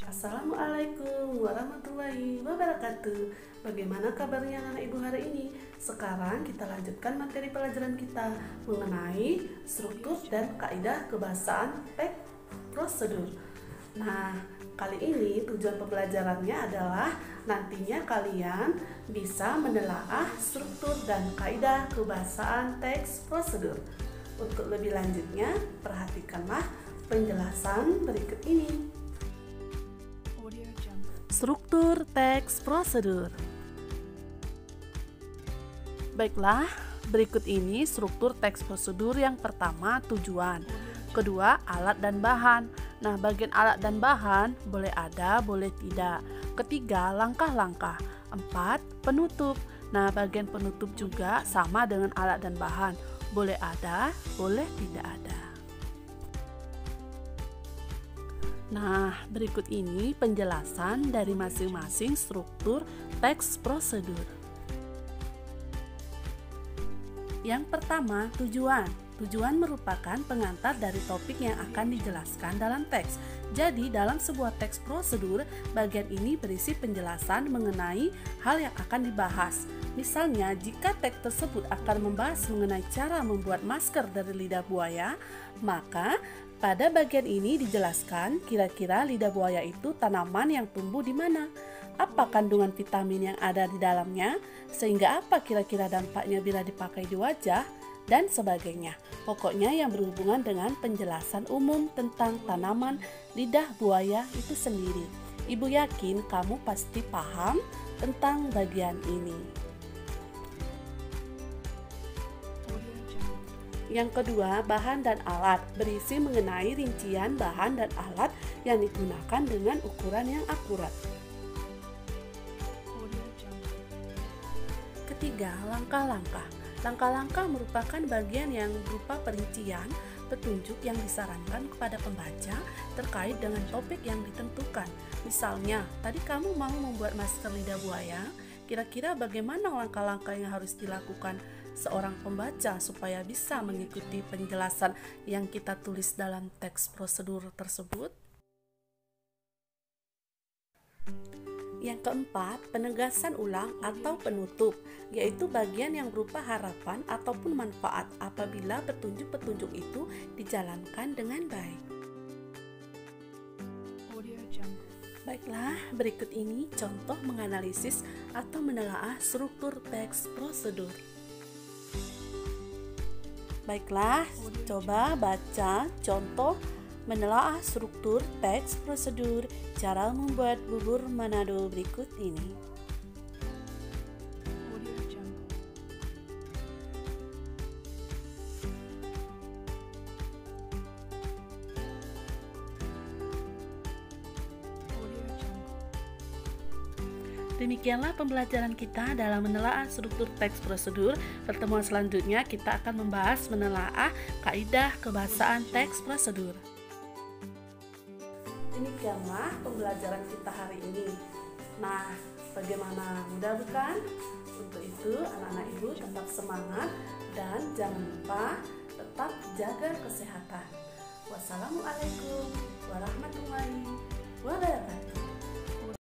Assalamualaikum warahmatullahi wabarakatuh. Bagaimana kabarnya anak ibu hari ini? Sekarang kita lanjutkan materi pelajaran kita mengenai struktur dan kaidah kebahasaan teks prosedur. Nah, kali ini tujuan pembelajarannya adalah nantinya kalian bisa menelaah struktur dan kaidah kebahasaan teks prosedur. Untuk lebih lanjutnya, perhatikanlah penjelasan berikut ini. Struktur teks prosedur. Baiklah, berikut ini struktur teks prosedur. Yang pertama, tujuan. Kedua, alat dan bahan. Nah, bagian alat dan bahan boleh ada, boleh tidak. Ketiga, langkah-langkah. 4, penutup. Nah, bagian penutup juga sama dengan alat dan bahan. Boleh ada, boleh tidak ada. Nah, berikut ini penjelasan dari masing-masing struktur teks prosedur. Yang pertama, tujuan. Tujuan merupakan pengantar dari topik yang akan dijelaskan dalam teks. Jadi, dalam sebuah teks prosedur, bagian ini berisi penjelasan mengenai hal yang akan dibahas. Misalnya, jika teks tersebut akan membahas mengenai cara membuat masker dari lidah buaya, maka pada bagian ini dijelaskan kira-kira lidah buaya itu tanaman yang tumbuh di mana, apa kandungan vitamin yang ada di dalamnya, sehingga apa kira-kira dampaknya bila dipakai di wajah, dan sebagainya. Pokoknya yang berhubungan dengan penjelasan umum tentang tanaman lidah buaya itu sendiri. Ibu yakin kamu pasti paham tentang bagian ini. Yang kedua, bahan dan alat berisi mengenai rincian bahan dan alat yang digunakan dengan ukuran yang akurat. Ketiga, langkah-langkah. Langkah-langkah merupakan bagian yang berupa perincian, petunjuk yang disarankan kepada pembaca terkait dengan topik yang ditentukan. Misalnya, tadi kamu mau membuat masker lidah buaya, kira-kira bagaimana langkah-langkah yang harus dilakukan seorang pembaca supaya bisa mengikuti penjelasan yang kita tulis dalam teks prosedur tersebut? Yang keempat, penegasan ulang atau penutup, yaitu bagian yang berupa harapan ataupun manfaat apabila petunjuk-petunjuk itu dijalankan dengan baik. Baiklah, berikut ini contoh menganalisis atau menelaah struktur teks prosedur. Baiklah, coba baca contoh menelaah struktur teks prosedur cara membuat bubur Manado berikut ini. Demikianlah pembelajaran kita dalam menelaah struktur teks prosedur. Pertemuan selanjutnya kita akan membahas menelaah kaidah kebahasaan teks prosedur. Demikianlah pembelajaran kita hari ini. Nah, bagaimana, mudah bukan? Untuk itu anak-anak ibu tetap semangat dan jangan lupa tetap jaga kesehatan. Wassalamualaikum warahmatullahi wabarakatuh.